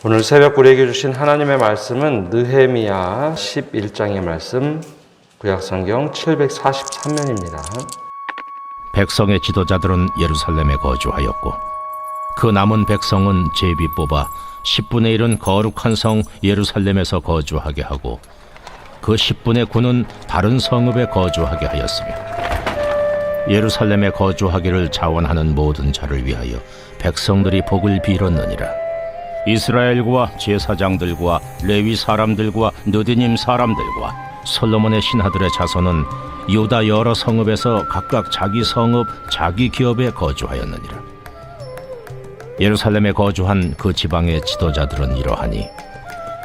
오늘 새벽 우리에게 주신 하나님의 말씀은 느헤미야 11장의 말씀, 구약성경 743면입니다. 백성의 지도자들은 예루살렘에 거주하였고 그 남은 백성은 제비 뽑아 10분의 1은 거룩한 성 예루살렘에서 거주하게 하고 그 10분의 9는 다른 성읍에 거주하게 하였으며 예루살렘에 거주하기를 자원하는 모든 자를 위하여 백성들이 복을 빌었느니라. 이스라엘과 제사장들과 레위 사람들과 느디님 사람들과 솔로몬의 신하들의 자손은 유다 여러 성읍에서 각각 자기 성읍, 자기 기업에 거주하였느니라. 예루살렘에 거주한 그 지방의 지도자들은 이러하니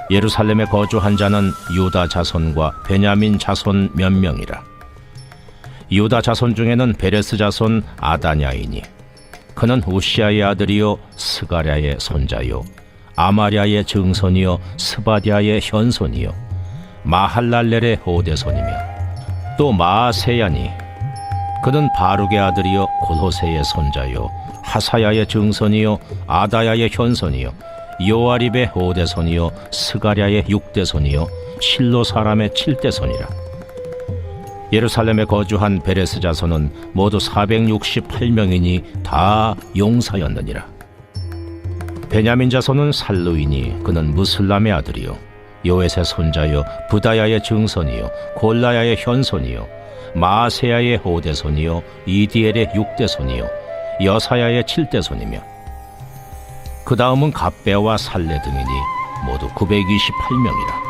예루살렘에 거주한 자는 유다 자손과 베냐민 자손 몇 명이라. 유다 자손 중에는 베레스 자손 아다냐이니 그는 우시아의 아들이요 스가랴의 손자요 아마랴의 증손이요 스바디아의 현손이요 마할랄렐의 오대손이며 또 마아세야니 그는 바룩의 아들이요 골호세의 손자요 하사야의 증손이요 아다야의 현손이요 요아립의 오대손이요 스가랴의 육대손이요 실로 사람의 칠대손이라. 예루살렘에 거주한 베레스 자손은 모두 468명이니 다 용사였느니라. 베냐민 자손은 살루이니 그는 무슬람의 아들이요 요엣의 손자요 부다야의 증손이요 골라야의 현손이요 마아세야의 오대손이요 이디엘의 육대손이요 여사야의 칠대손이며 그 다음은 갑배와 살레 등이니 모두 928명이라.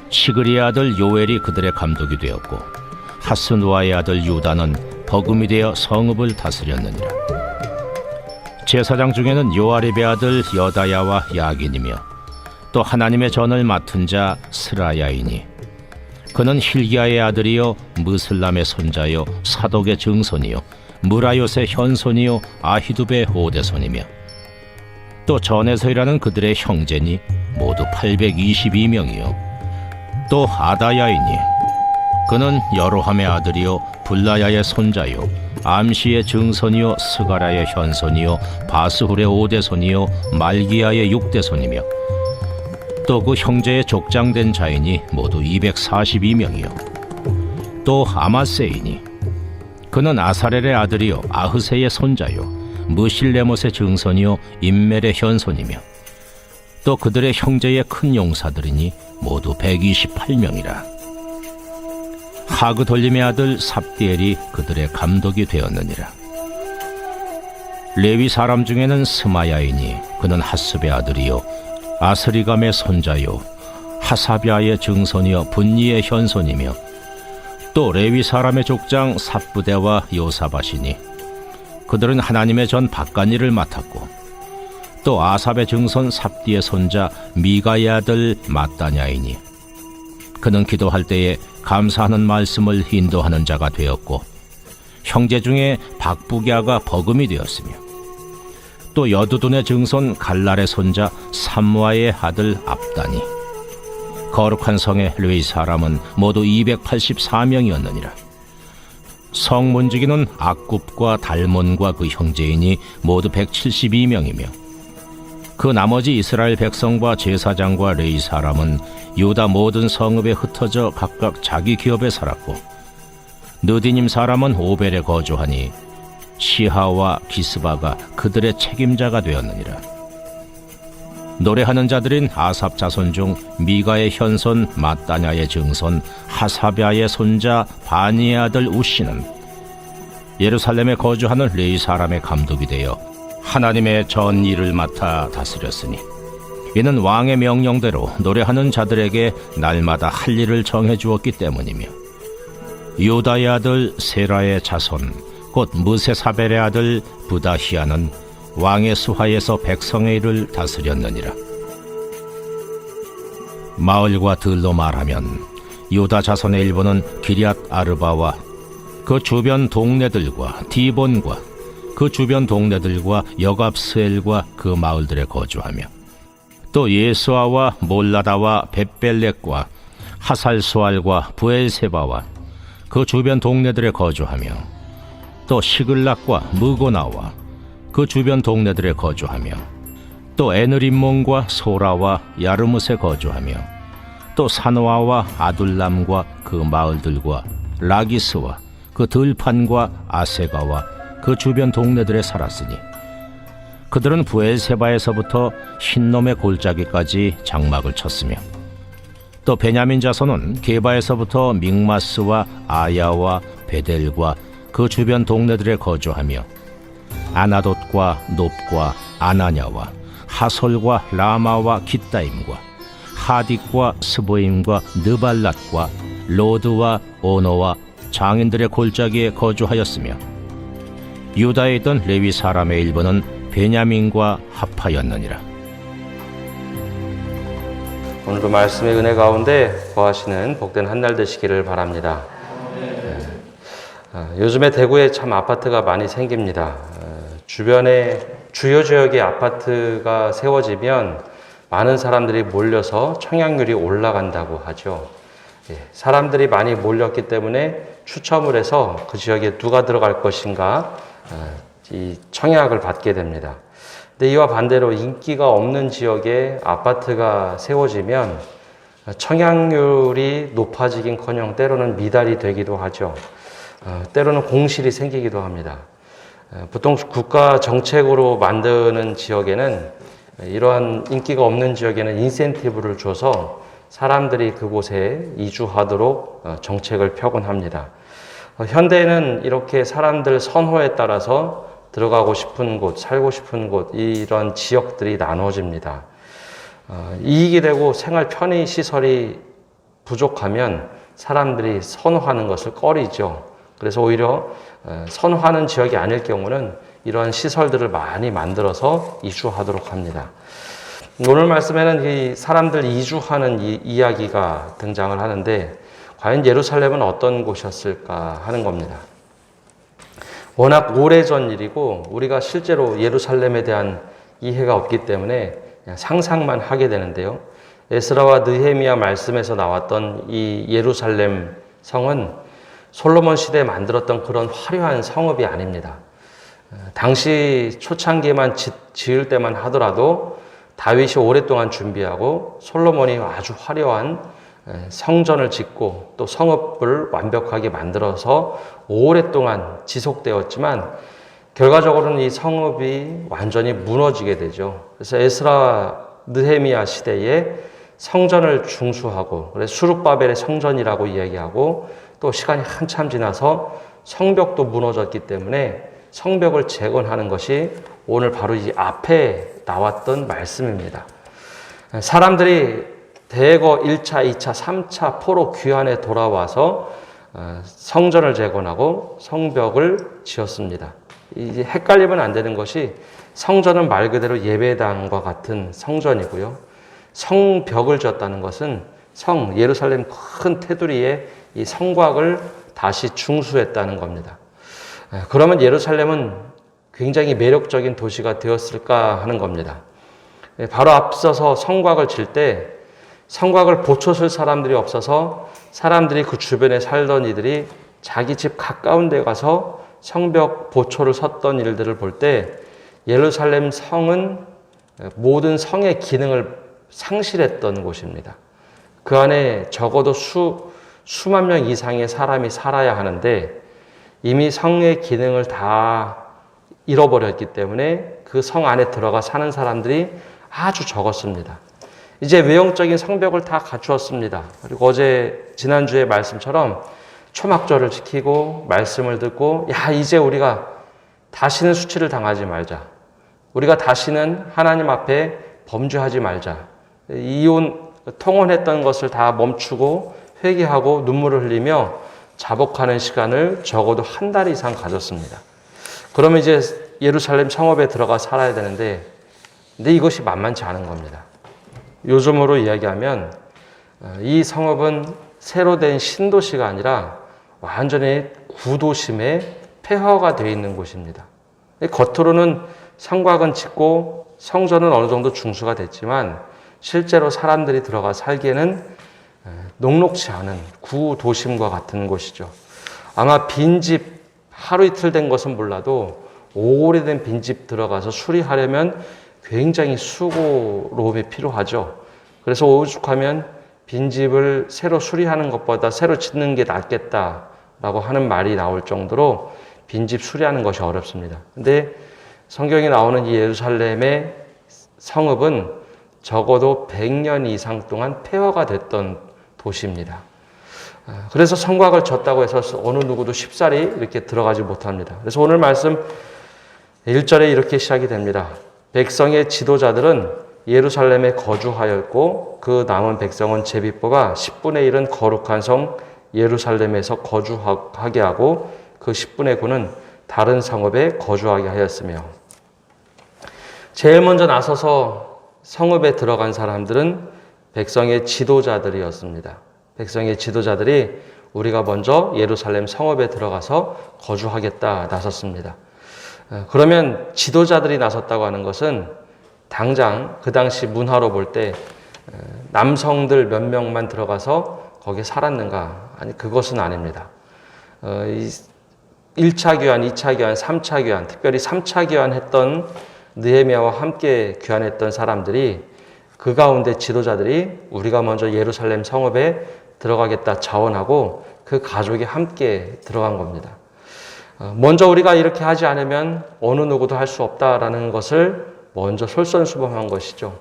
시그리의 아들 요엘이 그들의 감독이 되었고 하스누아의 아들 유다는 버금이 되어 성읍을 다스렸느니라. 제사장 중에는 요아립의 아들 여다야와 야긴이며 또 하나님의 전을 맡은 자 스라야이니 그는 힐기야의 아들이요 무슬람의 손자요 사독의 증손이요 무라요의 현손이요 아히두베의 오대손이며 또 전에서 일하는 그들의 형제니 모두 822명이요 또 아다야이니 그는 여로함의 아들이요 불라야의 손자요 암시의 증손이요 스가랴의 현손이요 바스훌의 오대손이요 말기야의 육대손이며 또 그 형제의 족장된 자이니 모두 242명이요 또 아마세이니 그는 아사렐의 아들이요 아흐세의 손자요 무실레못의 증손이요 임멜의 현손이며 또 그들의 형제의 큰 용사들이니 모두 128명이라. 하그 돌림의 아들 삽디엘이 그들의 감독이 되었느니라. 레위 사람 중에는 스마야이니 그는 하습의 아들이요 아스리감의 손자요 하사비아의 증손이요 분니의 현손이며 또 레위 사람의 족장 삽부대와 요사바시니 그들은 하나님의 전 밭간일을 맡았고 또 아삽의 증손 삽디의 손자 미가의 아들 마따냐이니 그는 기도할 때에 감사하는 말씀을 인도하는 자가 되었고 형제 중에 박부갸가 버금이 되었으며 또 여두둔의 증손 갈랄의 손자 삼무아의 아들 압다니 거룩한 성의 레위 사람은 모두 284명이었느니라. 성 문지기는 악굽과 달몬과 그 형제이니 모두 172명이며 그 나머지 이스라엘 백성과 제사장과 레위 사람은 유다 모든 성읍에 흩어져 각각 자기 기업에 살았고 느디님 사람은 오벨에 거주하니 시하와 기스바가 그들의 책임자가 되었느니라. 노래하는 자들인 아삽 자손 중 미가의 현손 마따냐의 증손 하사비아의 손자 바니의 아들 우시는 예루살렘에 거주하는 레위 사람의 감독이 되어 하나님의 전 일을 맡아 다스렸으니 이는 왕의 명령대로 노래하는 자들에게 날마다 할 일을 정해 주었기 때문이며 유다의 아들 세라의 자손 곧 무세사벨의 아들 부다히아는 왕의 수하에서 백성의 일을 다스렸느니라. 마을과 들로 말하면 유다 자손의 일부는 기럇 아르바와 그 주변 동네들과 디본과 그 주변 동네들과 여갑스엘과 그 마을들에 거주하며 또 예수아와 몰라다와 벳벨렉과 하살수알과 부엘세바와 그 주변 동네들에 거주하며 또 시글락과 무고나와 그 주변 동네들에 거주하며 또 에느림몬과 소라와 야르뭇에 거주하며 또 산와와 아둘람과 그 마을들과 라기스와 그 들판과 아세가와 그 주변 동네들에 살았으니 그들은 부엘세바에서부터 흰놈의 골짜기까지 장막을 쳤으며 또 베냐민 자손은 게바에서부터 믹마스와 아야와 베델과 그 주변 동네들에 거주하며 아나돗과 놉과 아나냐와 하솔과 라마와 깃다임과 하딕과 스보임과 느발랏과 로드와 오노와 장인들의 골짜기에 거주하였으며 유다에 있던 레위 사람의 일부는 베냐민과 합하였느니라. 오늘도 말씀의 은혜 가운데 거하시는 복된 한 날 되시기를 바랍니다. 요즘에 대구에 참 아파트가 많이 생깁니다. 주변에 주요 지역에 아파트가 세워지면 많은 사람들이 몰려서 청약률이 올라간다고 하죠. 사람들이 많이 몰렸기 때문에 추첨을 해서 그 지역에 누가 들어갈 것인가 이 청약을 받게 됩니다. 근데 이와 반대로 인기가 없는 지역에 아파트가 세워지면 청약률이 높아지긴커녕 때로는 미달이 되기도 하죠. 때로는 공실이 생기기도 합니다. 보통 국가 정책으로 만드는 지역에는 이러한 인기가 없는 지역에는 인센티브를 줘서 사람들이 그곳에 이주하도록 정책을 펴곤 합니다. 현대에는 이렇게 사람들 선호에 따라서 들어가고 싶은 곳, 살고 싶은 곳, 이런 지역들이 나눠집니다. 이익이 되고 생활 편의 시설이 부족하면 사람들이 선호하는 것을 꺼리죠. 그래서 오히려 선호하는 지역이 아닐 경우는 이러한 시설들을 많이 만들어서 이주하도록 합니다. 오늘 말씀에는 이 사람들 이주하는 이야기가 등장을 하는데 과연 예루살렘은 어떤 곳이었을까 하는 겁니다. 워낙 오래전 일이고 우리가 실제로 예루살렘에 대한 이해가 없기 때문에 그냥 상상만 하게 되는데요. 에스라와 느헤미야 말씀에서 나왔던 이 예루살렘 성은 솔로몬 시대에 만들었던 그런 화려한 성읍이 아닙니다. 당시 초창기에만 지을 때만 하더라도 다윗이 오랫동안 준비하고 솔로몬이 아주 화려한 성전을 짓고 또 성읍을 완벽하게 만들어서 오랫동안 지속되었지만 결과적으로는 이 성읍이 완전히 무너지게 되죠. 그래서 에스라 느헤미야 시대에 성전을 중수하고 그래서 수룹바벨의 성전이라고 이야기하고 또 시간이 한참 지나서 성벽도 무너졌기 때문에 성벽을 재건하는 것이 오늘 바로 이 앞에 나왔던 말씀입니다. 사람들이 대거 1차, 2차, 3차 포로 귀환에 돌아와서 성전을 재건하고 성벽을 지었습니다. 이제 헷갈리면 안 되는 것이 성전은 말 그대로 예배당과 같은 성전이고요. 성벽을 지었다는 것은 예루살렘 큰 테두리에 이 성곽을 다시 중수했다는 겁니다. 그러면 예루살렘은 굉장히 매력적인 도시가 되었을까 하는 겁니다. 바로 앞서서 성곽을 질 때 성곽을 보초설 사람들이 없어서 사람들이 그 주변에 살던 이들이 자기 집 가까운 데 가서 성벽 보초를 섰던 일들을 볼 때 예루살렘 성은 모든 성의 기능을 상실했던 곳입니다. 그 안에 적어도 수만 명 이상의 사람이 살아야 하는데 이미 성의 기능을 다 잃어버렸기 때문에 그 성 안에 들어가 사는 사람들이 아주 적었습니다. 이제 외형적인 성벽을 다 갖추었습니다. 그리고 지난주의 말씀처럼 초막절을 지키고 말씀을 듣고 이제 우리가 다시는 수치를 당하지 말자. 우리가 다시는 하나님 앞에 범죄하지 말자. 통혼했던 것을 다 멈추고 회개하고 눈물을 흘리며 자복하는 시간을 적어도 한 달 이상 가졌습니다. 그러면 이제 예루살렘 성읍에 들어가 살아야 되는데 근데 이것이 만만치 않은 겁니다. 요즘으로 이야기하면 이 성읍은 새로 된 신도시가 아니라 완전히 구도심에 폐허가 되어 있는 곳입니다. 겉으로는 성곽은 짓고 성전은 어느 정도 중수가 됐지만 실제로 사람들이 들어가 살기에는 녹록지 않은 구도심과 같은 곳이죠. 아마 빈집 하루 이틀 된 것은 몰라도 오래된 빈집 들어가서 수리하려면 굉장히 수고로움이 필요하죠. 그래서 오죽하면 빈집을 새로 수리하는 것보다 새로 짓는 게 낫겠다라고 하는 말이 나올 정도로 빈집 수리하는 것이 어렵습니다. 근데 성경에 나오는 이 예루살렘의 성읍은 적어도 100년 이상 동안 폐허가 됐던 도시입니다. 그래서 성곽을 졌다고 해서 어느 누구도 쉽사리 이렇게 들어가지 못합니다. 그래서 오늘 말씀 1절에 이렇게 시작이 됩니다. 백성의 지도자들은 예루살렘에 거주하였고 그 남은 백성은 제비 뽑아 10분의 1은 거룩한 성 예루살렘에서 거주하게 하고 그 10분의 9는 다른 성읍에 거주하게 하였으며, 제일 먼저 나서서 성읍에 들어간 사람들은 백성의 지도자들이었습니다. 백성의 지도자들이 우리가 먼저 예루살렘 성읍에 들어가서 거주하겠다 나섰습니다. 그러면 지도자들이 나섰다고 하는 것은 당장 그 당시 문화로 볼 때 남성들 몇 명만 들어가서 거기에 살았는가? 아니, 그것은 아닙니다. 1차 귀환, 2차 귀환, 3차 귀환, 특별히 3차 귀환했던 느헤미야와 함께 귀환했던 사람들이, 그 가운데 지도자들이 우리가 먼저 예루살렘 성읍에 들어가겠다 자원하고 그 가족이 함께 들어간 겁니다. 먼저 우리가 이렇게 하지 않으면 어느 누구도 할 수 없다라는 것을 먼저 솔선수범한 것이죠.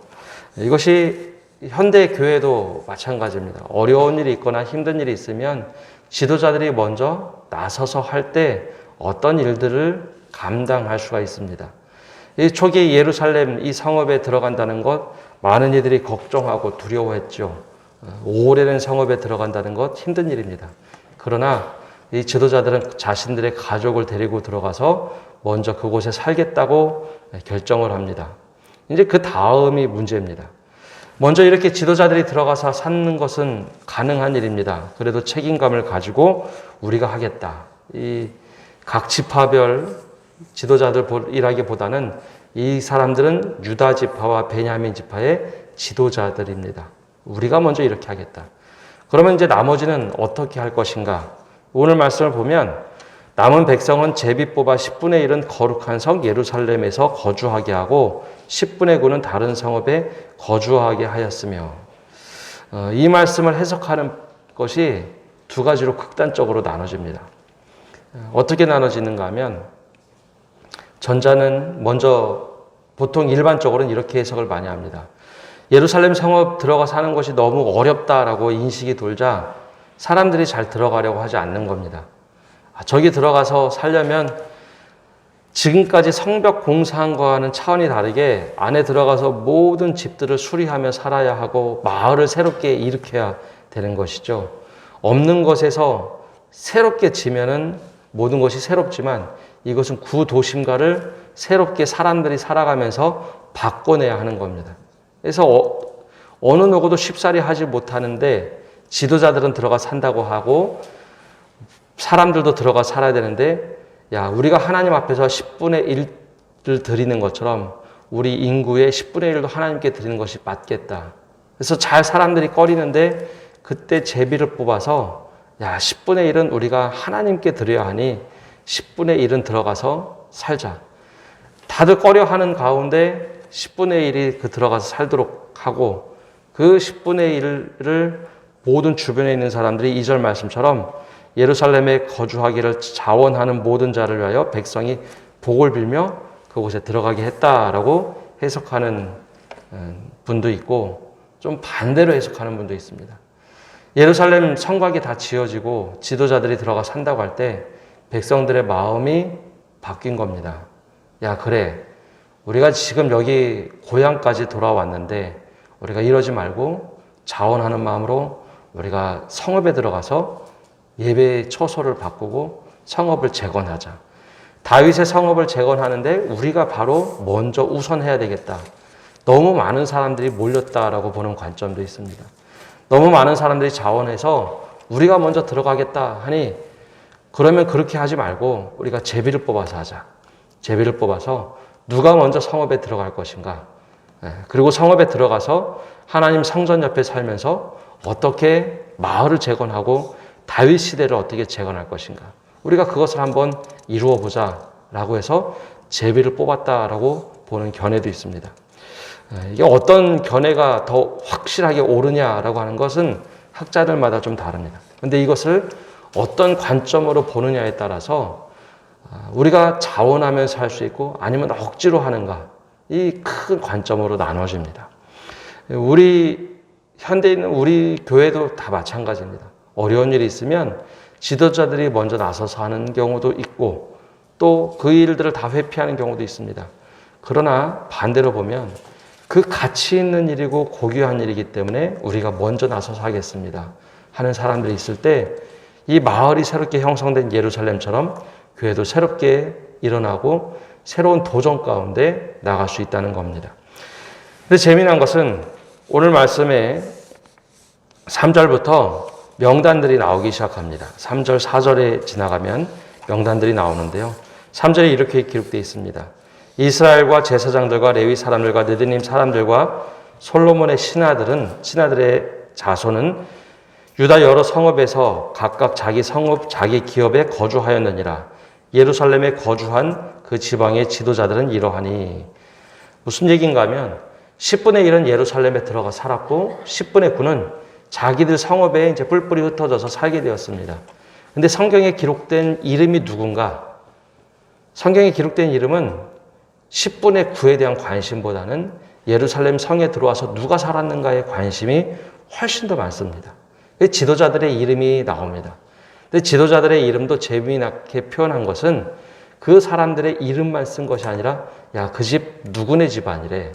이것이 현대 교회도 마찬가지입니다. 어려운 일이 있거나 힘든 일이 있으면 지도자들이 먼저 나서서 할 때 어떤 일들을 감당할 수가 있습니다. 이 초기 예루살렘 이 성읍에 들어간다는 것 많은 이들이 걱정하고 두려워했죠. 오래된 성읍에 들어간다는 것 힘든 일입니다. 그러나 이 지도자들은 자신들의 가족을 데리고 들어가서 먼저 그곳에 살겠다고 결정을 합니다. 이제 그 다음이 문제입니다. 먼저 이렇게 지도자들이 들어가서 사는 것은 가능한 일입니다. 그래도 책임감을 가지고 우리가 하겠다. 이 각 지파별 지도자들이라기보다는 이 사람들은 유다 지파와 베냐민 지파의 지도자들입니다. 우리가 먼저 이렇게 하겠다. 그러면 이제 나머지는 어떻게 할 것인가? 오늘 말씀을 보면 남은 백성은 제비 뽑아 10분의 1은 거룩한 성 예루살렘에서 거주하게 하고 10분의 9는 다른 성읍에 거주하게 하였으며, 이 말씀을 해석하는 것이 두 가지로 극단적으로 나눠집니다. 어떻게 나눠지는가 하면, 전자는 먼저 보통 일반적으로는 이렇게 해석을 많이 합니다. 예루살렘 성읍 들어가 사는 것이 너무 어렵다라고 인식이 돌자 사람들이 잘 들어가려고 하지 않는 겁니다. 저기 들어가서 살려면 지금까지 성벽 공사한 거와는 차원이 다르게 안에 들어가서 모든 집들을 수리하며 살아야 하고 마을을 새롭게 일으켜야 되는 것이죠. 없는 것에서 새롭게 지면은 모든 것이 새롭지만 이것은 구도심가를 새롭게 사람들이 살아가면서 바꿔내야 하는 겁니다. 그래서 어느 누구도 쉽사리 하지 못하는데 지도자들은 들어가 산다고 하고 사람들도 들어가 살아야 되는데, 야, 우리가 하나님 앞에서 10분의 1을 드리는 것처럼 우리 인구의 10분의 1도 하나님께 드리는 것이 맞겠다. 그래서 잘 사람들이 꺼리는데 그때 제비를 뽑아서, 야, 10분의 1은 우리가 하나님께 드려야 하니 10분의 1은 들어가서 살자. 다들 꺼려하는 가운데 10분의 1이 그 들어가서 살도록 하고, 그 10분의 1을 모든 주변에 있는 사람들이 2절 말씀처럼 예루살렘에 거주하기를 자원하는 모든 자를 위하여 백성이 복을 빌며 그곳에 들어가게 했다라고 해석하는 분도 있고, 좀 반대로 해석하는 분도 있습니다. 예루살렘 성곽이 다 지어지고 지도자들이 들어가 산다고 할 때 백성들의 마음이 바뀐 겁니다. 야, 그래, 우리가 지금 여기 고향까지 돌아왔는데 우리가 이러지 말고 자원하는 마음으로 우리가 성읍에 들어가서 예배 처소를 바꾸고 성읍을 재건하자. 다윗의 성읍을 재건하는데 우리가 바로 먼저 우선해야 되겠다. 너무 많은 사람들이 몰렸다라고 보는 관점도 있습니다. 너무 많은 사람들이 자원해서 우리가 먼저 들어가겠다 하니, 그러면 그렇게 하지 말고 우리가 제비를 뽑아서 하자. 제비를 뽑아서 누가 먼저 성읍에 들어갈 것인가. 그리고 성읍에 들어가서 하나님 성전 옆에 살면서 어떻게 마을을 재건하고 다윗 시대를 어떻게 재건할 것인가. 우리가 그것을 한번 이루어 보자라고 해서 제비를 뽑았다라고 보는 견해도 있습니다. 이게 어떤 견해가 더 확실하게 옳으냐라고 하는 것은 학자들마다 좀 다릅니다. 근데 이것을 어떤 관점으로 보느냐에 따라서 우리가 자원하면서 할 수 있고 아니면 억지로 하는가, 이 큰 관점으로 나눠집니다. 우리 현대에 있는 우리 교회도 다 마찬가지입니다. 어려운 일이 있으면 지도자들이 먼저 나서서 하는 경우도 있고 또 그 일들을 다 회피하는 경우도 있습니다. 그러나 반대로 보면 그 가치 있는 일이고 고귀한 일이기 때문에 우리가 먼저 나서서 하겠습니다 하는 사람들이 있을 때 이 마을이 새롭게 형성된 예루살렘처럼 교회도 새롭게 일어나고 새로운 도전 가운데 나갈 수 있다는 겁니다. 근데 재미난 것은 오늘 말씀에 3절부터 명단들이 나오기 시작합니다. 3절, 4절에 지나가면 명단들이 나오는데요. 3절에 이렇게 기록되어 있습니다. 이스라엘과 제사장들과 레위 사람들과 느드님 사람들과 솔로몬의 신하들의 자손은 유다 여러 성읍에서 각각 자기 성읍, 자기 기업에 거주하였느니라. 예루살렘에 거주한 그 지방의 지도자들은 이러하니. 무슨 얘기인가 하면 10분의 1은 예루살렘에 들어가 살았고 10분의 9는 자기들 성읍에 이제 뿔뿔이 흩어져서 살게 되었습니다. 근데 성경에 기록된 이름이 누군가? 성경에 기록된 이름은 10분의 9에 대한 관심보다는 예루살렘 성에 들어와서 누가 살았는가에 관심이 훨씬 더 많습니다. 지도자들의 이름이 나옵니다. 근데 지도자들의 이름도 재미나게 표현한 것은 그 사람들의 이름만 쓴 것이 아니라 야, 그 집 누구네 집안이래.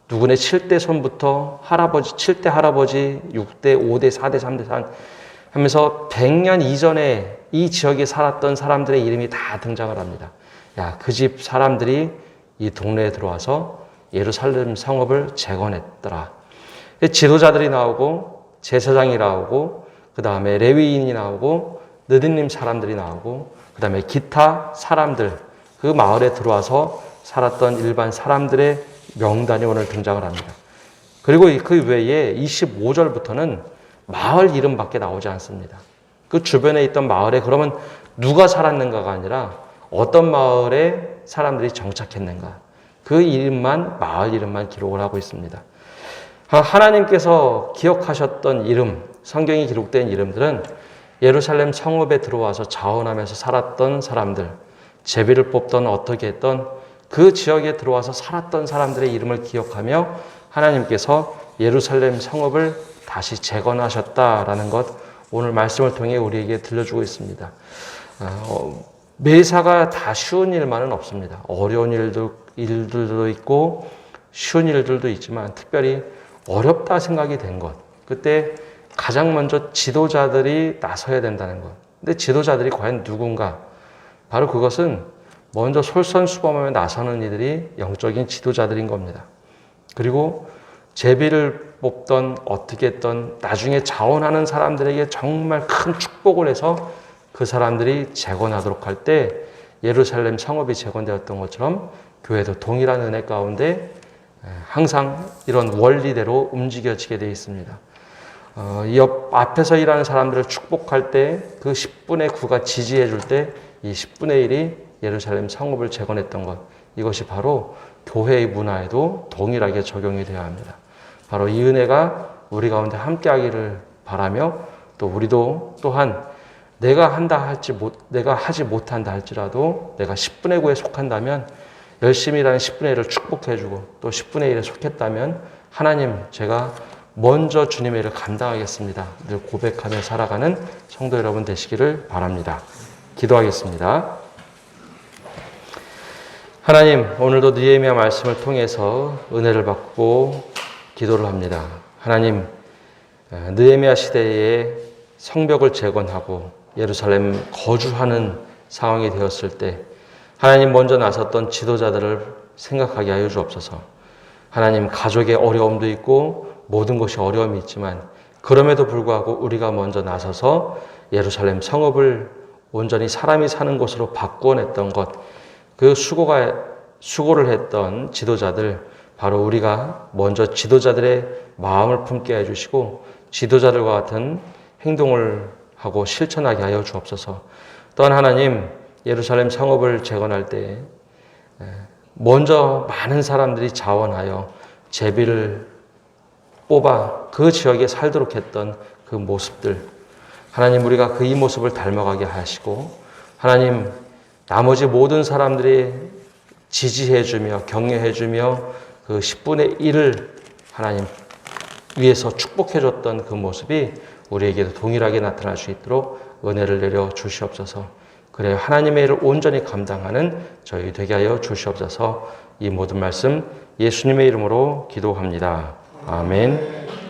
누구네 7대 손부터 할아버지, 7대 할아버지, 6대, 5대, 4대, 3대, 3 하면서 100년 이전에 이 지역에 살았던 사람들의 이름이 다 등장을 합니다. 야, 그 집 사람들이 이 동네에 들어와서 예루살렘 성읍을 재건했더라. 지도자들이 나오고 제사장이 나오고 그 다음에 레위인이 나오고 느드님 사람들이 나오고 그 다음에 기타 사람들, 그 마을에 들어와서 살았던 일반 사람들의 명단이 오늘 등장을 합니다. 그리고 그 외에 25절부터는 마을 이름밖에 나오지 않습니다. 그 주변에 있던 마을에 그러면 누가 살았는가가 아니라 어떤 마을에 사람들이 정착했는가, 그 이름만, 마을 이름만 기록을 하고 있습니다. 하나님께서 기억하셨던 이름, 성경이 기록된 이름들은 예루살렘 성읍에 들어와서 자원하면서 살았던 사람들, 제비를 뽑던 어떻게 했던 그 지역에 들어와서 살았던 사람들의 이름을 기억하며 하나님께서 예루살렘 성읍을 다시 재건하셨다라는 것, 오늘 말씀을 통해 우리에게 들려주고 있습니다. 매사가 다 쉬운 일만은 없습니다. 어려운 일들도 있고 쉬운 일들도 있지만 특별히 어렵다 생각이 된 것, 그때 가장 먼저 지도자들이 나서야 된다는 것. 근데 지도자들이 과연 누군가? 바로 그것은 먼저 솔선수범하며 나서는 이들이 영적인 지도자들인 겁니다. 그리고 제비를 뽑던 어떻게 했던 나중에 자원하는 사람들에게 정말 큰 축복을 해서 그 사람들이 재건하도록 할 때 예루살렘 성읍이 재건되었던 것처럼 교회도 동일한 은혜 가운데 항상 이런 원리대로 움직여지게 되어 있습니다. 이 앞에서 일하는 사람들을 축복할 때 그 10분의 9가 지지해 줄 때 이 10분의 1이 예루살렘 성읍을 재건했던 것, 이것이 바로 교회의 문화에도 동일하게 적용이 되어야 합니다. 바로 이 은혜가 우리 가운데 함께하기를 바라며 또 우리도 또한 내가 하지 못한다 할지라도 내가 10분의 9에 속한다면 열심히 일하는 10분의 1을 축복해주고 또 10분의 1에 속했다면 하나님, 제가 먼저 주님의 일을 감당하겠습니다 늘 고백하며 살아가는 성도 여러분 되시기를 바랍니다. 기도하겠습니다. 하나님, 오늘도 느헤미야 말씀을 통해서 은혜를 받고 기도를 합니다. 하나님, 느헤미야 시대에 성벽을 재건하고 예루살렘 거주하는 상황이 되었을 때 하나님 먼저 나섰던 지도자들을 생각하게 하여 주옵소서. 하나님, 가족의 어려움도 있고 모든 것이 어려움이 있지만 그럼에도 불구하고 우리가 먼저 나서서 예루살렘 성읍을 온전히 사람이 사는 곳으로 바꾸어냈던 것, 그 수고를 했던 지도자들, 바로 우리가 먼저 지도자들의 마음을 품게 해주시고 지도자들과 같은 행동을 하고 실천하게 하여 주옵소서. 또한 하나님, 예루살렘 성읍을 재건할 때 먼저 많은 사람들이 자원하여 제비를 뽑아 그 지역에 살도록 했던 그 모습들, 하나님 우리가 그 이 모습을 닮아가게 하시고, 하나님 나머지 모든 사람들이 지지해주며 격려해주며 그 10분의 1을 하나님 위해서 축복해줬던 그 모습이 우리에게도 동일하게 나타날 수 있도록 은혜를 내려 주시옵소서. 그래 하나님의 일을 온전히 감당하는 저희 되게 하여 주시옵소서. 이 모든 말씀 예수님의 이름으로 기도합니다. 아멘.